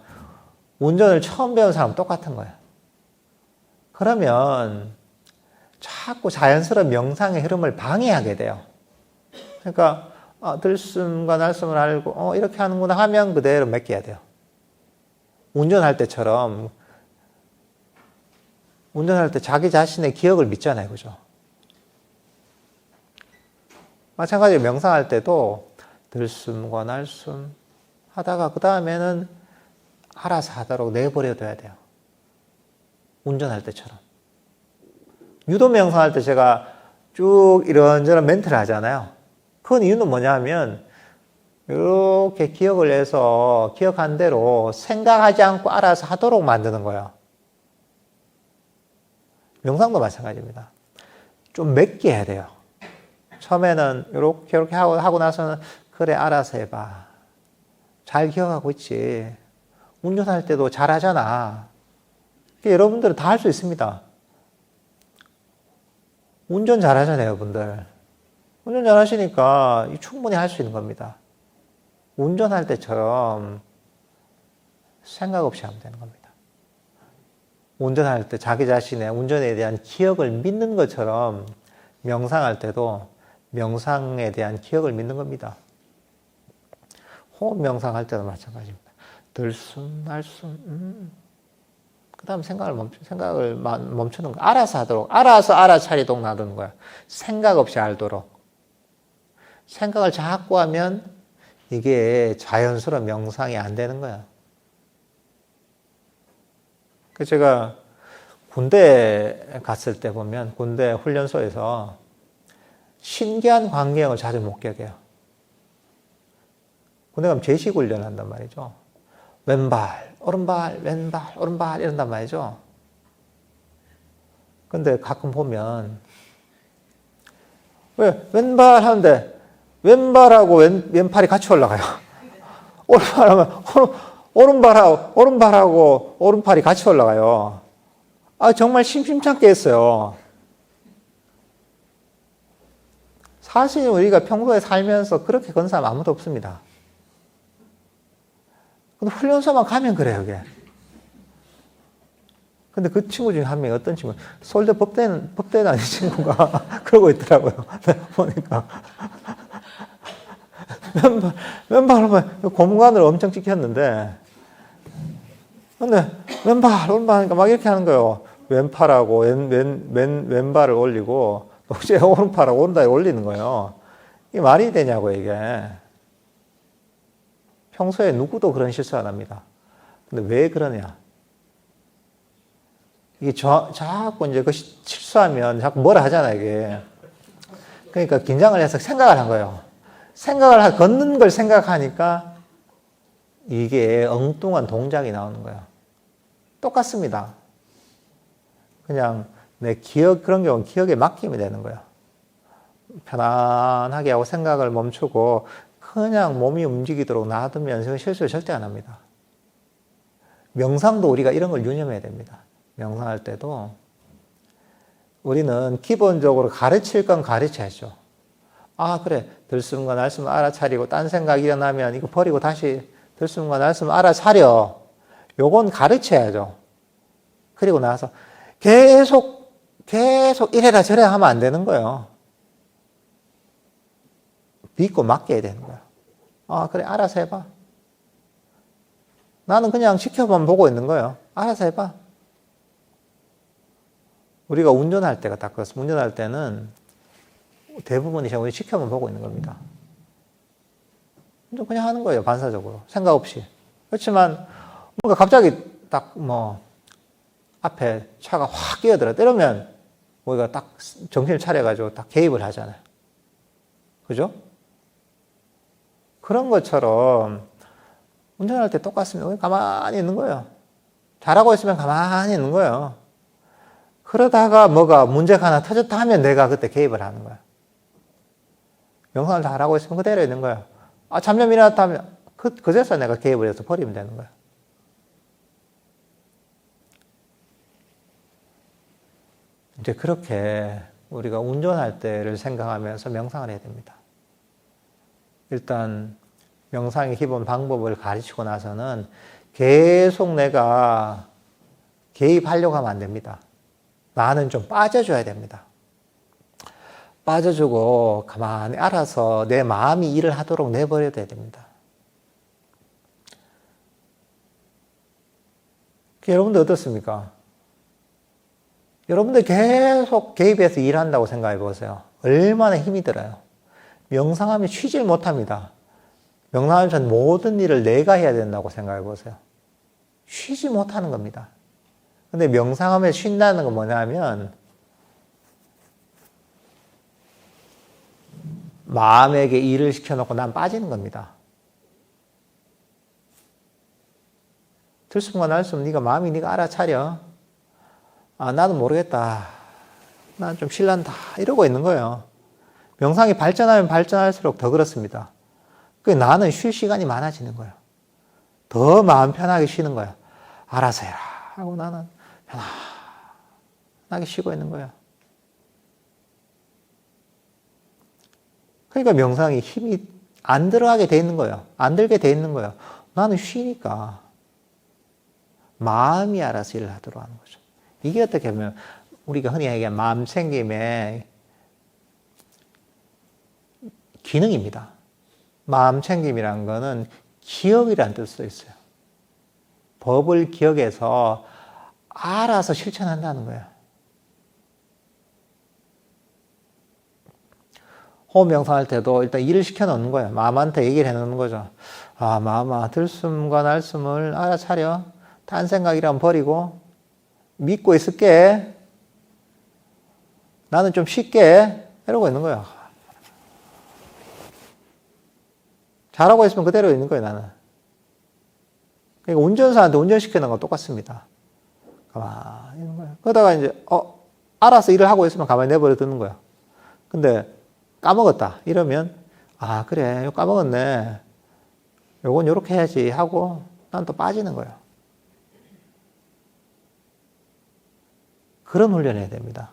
운전을 처음 배운 사람은 똑같은 거예요. 그러면 자꾸 자연스러운 명상의 흐름을 방해하게 돼요. 그러니까 들숨과 날숨을 알고 이렇게 하는구나 하면 그대로 맡겨야 돼요. 운전할 때처럼 운전할 때 자기 자신의 기억을 믿잖아요. 그죠? 마찬가지로 명상할 때도 들숨과 날숨 하다가 그 다음에는 알아서 하도록 내버려둬야 돼요. 운전할 때처럼. 유도 명상할 때 제가 쭉 이런저런 멘트를 하잖아요. 그건 이유는 뭐냐면 이렇게 기억을 해서 기억한 대로 생각하지 않고 알아서 하도록 만드는 거예요. 명상도 마찬가지입니다. 좀 맵게 해야 돼요. 처음에는 이렇게 하고 나서는 그래 알아서 해봐. 잘 기억하고 있지. 운전할 때도 잘하잖아. 여러분들은 다 할 수 있습니다. 운전 잘하잖아요, 여러분들. 운전 잘하시니까 충분히 할 수 있는 겁니다. 운전할 때처럼 생각 없이 하면 되는 겁니다. 운전할 때 자기 자신의 운전에 대한 기억을 믿는 것처럼 명상할 때도 명상에 대한 기억을 믿는 겁니다. 호흡 명상할 때도 마찬가지입니다. 들숨, 날숨, 그 다음 생각을 멈추는 거야. 알아서 하도록. 알아서 알아차리도록 놔두는 거야. 생각 없이 알도록. 생각을 자꾸 하면 이게 자연스러운 명상이 안 되는 거야. 그 제가 군대 갔을 때 보면 군대 훈련소에서 신기한 광경을 자주 목격해요. 군대 가면 제식 훈련을 한단 말이죠. 왼발, 오른발, 왼발, 오른발 이런단 말이죠. 근데 가끔 보면 왜 왼발 하는데 왼발하고 왼팔이 같이 올라가요. 오른발하고 오른팔이 같이 올라가요. 아, 정말 심심찮게 했어요. 사실 우리가 평소에 살면서 그렇게 건 사람 아무도 없습니다. 근데 훈련소만 가면 그래요, 그게. 근데 그 친구 중에 한 명이 어떤 친구, 서울대 법대 다니는 친구가 그러고 있더라고요. 보니까. 왼발로 고무관을 엄청 찍혔는데, 근데 오른발 하니까 막 이렇게 하는 거예요. 왼팔하고 왼발을 올리고, 동시에 오른팔하고 오른다리 올리는 거예요. 이게 말이 되냐고, 이게. 평소에 누구도 그런 실수 안 합니다. 근데 왜 그러냐? 이게 자꾸 이제 그 실수하면 자꾸 뭐라 하잖아요, 이게. 그러니까 긴장을 해서 생각을 한 거예요. 걷는 걸 생각하니까 이게 엉뚱한 동작이 나오는 거예요. 똑같습니다. 그냥 내 기억, 그런 경우는 기억에 맡기면 되는 거예요. 편안하게 하고 생각을 멈추고 그냥 몸이 움직이도록 놔두면 실수를 절대 안 합니다. 명상도 우리가 이런 걸 유념해야 됩니다. 명상할 때도 우리는 기본적으로 가르칠 건 가르쳐야죠. 아, 그래. 들숨과 날숨 알아차리고 딴 생각 일어나면 이거 버리고 다시 들숨과 날숨 알아차려. 요건 가르쳐야죠. 그리고 나서 계속 이래라 저래라 하면 안 되는 거예요. 믿고 맡겨야 되는 거야. 아, 그래, 알아서 해봐. 나는 그냥 지켜만 보고 있는 거예요. 알아서 해봐. 우리가 운전할 때가 딱 그렇습니다. 운전할 때는 대부분이 우리 지켜만 보고 있는 겁니다. 그냥 하는 거예요, 반사적으로. 생각 없이. 그렇지만, 뭔가 갑자기 딱 앞에 차가 확 끼어들어. 이러면 우리가 딱 정신을 차려가지고 딱 개입을 하잖아요. 그죠? 그런 것처럼 운전할 때 똑같습니다. 우리 가만히 있는 거예요. 잘하고 있으면 가만히 있는 거예요. 그러다가 뭐가 문제가 하나 터졌다 하면 내가 그때 개입을 하는 거야. 명상을 잘하고 있으면 그대로 있는 거야. 아, 잡념이 일어났다 하면 그제서 내가 개입을 해서 버리면 되는 거야. 이제 그렇게 우리가 운전할 때를 생각하면서 명상을 해야 됩니다. 일단 명상의 기본 방법을 가르치고 나서는 계속 내가 개입하려고 하면 안 됩니다. 나는 좀 빠져줘야 됩니다. 빠져주고 가만히 알아서 내 마음이 일을 하도록 내버려야 됩니다. 여러분들 어떻습니까? 여러분들 계속 개입해서 일한다고 생각해 보세요. 얼마나 힘이 들어요. 명상하면 쉬질 못합니다. 명상하면서 모든 일을 내가 해야 된다고 생각해 보세요. 쉬지 못하는 겁니다. 근데 명상하면서 쉰다는 건 뭐냐면 마음에게 일을 시켜놓고 난 빠지는 겁니다. 들숨과 날숨 마음이 네가 알아차려. 아, 나도 모르겠다. 난 좀 실난다. 이러고 있는 거예요. 명상이 발전하면 발전할수록 더 그렇습니다. 나는 쉴 시간이 많아지는 거예요. 더 마음 편하게 쉬는 거예요. 알아서 해라 하고 나는 편안하게 쉬고 있는 거예요. 그러니까 명상이 힘이 안 들어가게 돼 있는 거예요. 안 들게 돼 있는 거예요. 나는 쉬니까 마음이 알아서 일을 하도록 하는 거죠. 이게 어떻게 보면 우리가 흔히 얘기하는 마음 챙김의 기능입니다. 마음 챙김이란 거는 기억이라는 뜻도 있어요. 법을 기억해서 알아서 실천한다는 거예요. 호흡 명상할 때도 일단 일을 시켜 놓는 거예요. 마음한테 얘기를 해 놓는 거죠. 아, 마음아, 들숨과 날숨을 알아차려. 딴 생각이란 버리고 믿고 있을게. 나는 좀 쉴게. 이러고 있는 거예요. 잘하고 있으면 그대로 있는 거예요, 나는. 그러니까 운전사한테 운전시키는 건 똑같습니다. 가만히 있는 거예요. 그러다가 이제, 알아서 일을 하고 있으면 가만히 내버려 두는 거예요. 근데 까먹었다. 이러면, 아, 그래. 이거 까먹었네. 요건 요렇게 해야지 하고 난 또 빠지는 거예요. 그런 훈련을 해야 됩니다.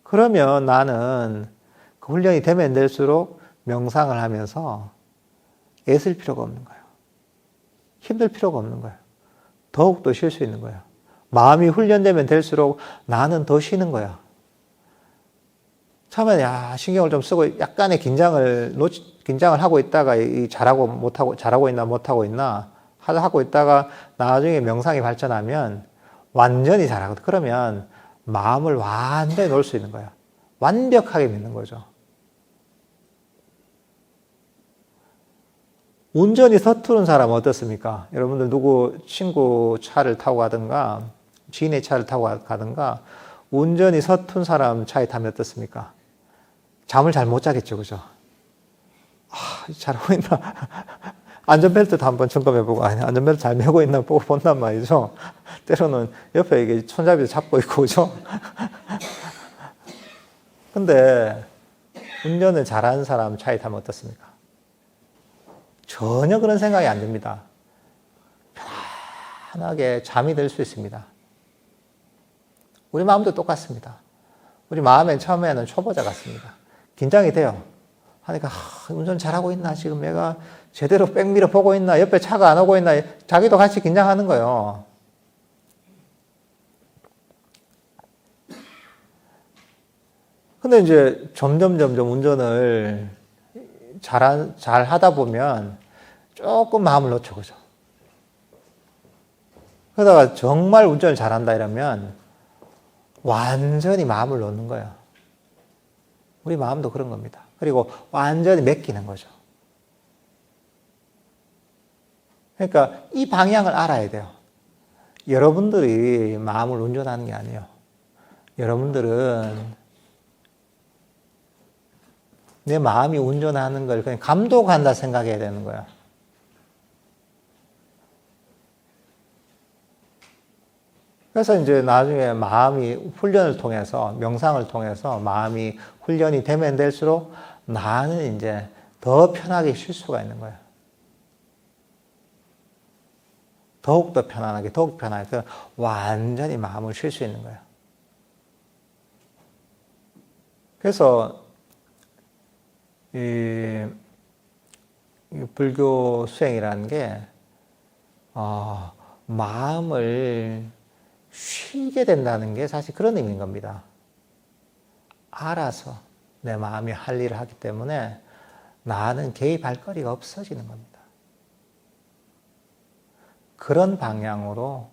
그러면 나는 그 훈련이 되면 될수록 명상을 하면서 애쓸 필요가 없는 거예요. 힘들 필요가 없는 거예요. 더욱더 쉴 수 있는 거예요. 마음이 훈련되면 될수록 나는 더 쉬는 거예요. 처음에 신경을 좀 쓰고 약간의 긴장을 하고 있다가 잘하고 있나 못하고 있나 하고 있다가 나중에 명상이 발전하면 완전히 잘하거든. 그러면 마음을 완전히 놓을 수 있는 거예요. 완벽하게 믿는 거죠. 운전이 서투른 사람은 어떻습니까? 여러분들 누구 친구 차를 타고 가든가 지인의 차를 타고 가든가 운전이 서툰 사람 차에 타면 어떻습니까? 잠을 잘 못 자겠죠, 그죠? 잘하고 있나? 안전벨트도 한번 점검해보고, 안전벨트 잘 메고 있나 보고 본단 말이죠. 때로는 옆에 이게 손잡이도 잡고 있고, 그죠? 근데 운전을 잘하는 사람 차에 타면 어떻습니까? 전혀 그런 생각이 안 듭니다. 편하게 잠이 들 수 있습니다. 우리 마음도 똑같습니다. 우리 마음엔 처음에는 초보자 같습니다. 긴장이 돼요. 하니까 운전 잘하고 있나? 지금 내가 제대로 백미러 보고 있나? 옆에 차가 안 오고 있나? 자기도 같이 긴장하는 거예요. 근데 이제 점점 운전을 잘 하다 보면 조금 마음을 놓쳐, 그죠? 그러다가 정말 운전을 잘한다 이러면 완전히 마음을 놓는 거예요. 우리 마음도 그런 겁니다. 그리고 완전히 맡기는 거죠. 그러니까 이 방향을 알아야 돼요. 여러분들이 마음을 운전하는 게 아니에요. 여러분들은 내 마음이 운전하는 걸 그냥 감독한다 생각해야 되는 거야. 그래서 이제 나중에 마음이 훈련을 통해서, 명상을 통해서 마음이 훈련이 되면 될수록 나는 이제 더 편하게 쉴 수가 있는 거예요. 더욱더 편안하게, 더욱 편하게, 완전히 마음을 쉴 수 있는 거예요. 그래서 이 불교 수행이라는 게 마음을 쉬게 된다는 게 사실 그런 의미인 겁니다. 알아서 내 마음이 할 일을 하기 때문에 나는 개입할 거리가 없어지는 겁니다. 그런 방향으로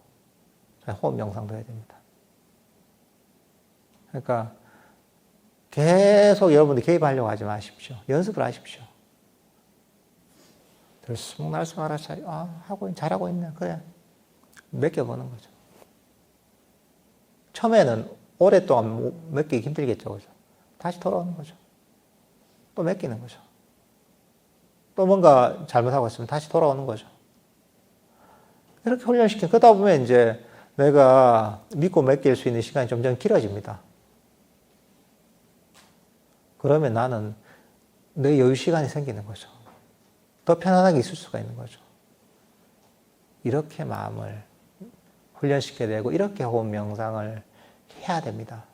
호흡 명상도 해야 됩니다. 그러니까 계속 여러분들이 개입하려고 하지 마십시오. 연습을 하십시오. 들숨 날숨 알아차려. 잘하고 있네. 그래. 맡겨보는 거죠. 처음에는 오랫동안 맡기기 힘들겠죠. 그죠? 다시 돌아오는 거죠. 또 맡기는 거죠. 또 뭔가 잘못하고 있으면 다시 돌아오는 거죠. 이렇게 훈련시키면, 그러다 보면 이제 내가 믿고 맡길 수 있는 시간이 점점 길어집니다. 그러면 나는 내 여유 시간이 생기는 거죠. 더 편안하게 있을 수가 있는 거죠. 이렇게 마음을 훈련시켜야 되고, 이렇게 호흡 명상을 해야 됩니다.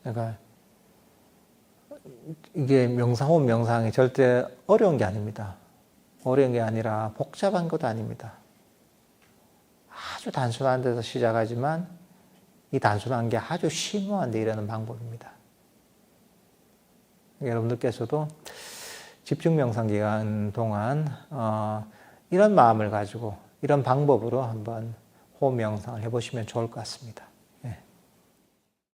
그러니까 이게 호흡 명상이 절대 어려운 게 아닙니다. 어려운 게 아니라 복잡한 것도 아닙니다. 아주 단순한 데서 시작하지만 이 단순한 게 아주 심오한 데 이르는 방법입니다. 여러분들께서도 집중 명상 기간 동안 이런 마음을 가지고 이런 방법으로 한번 호흡 명상을 해보시면 좋을 것 같습니다.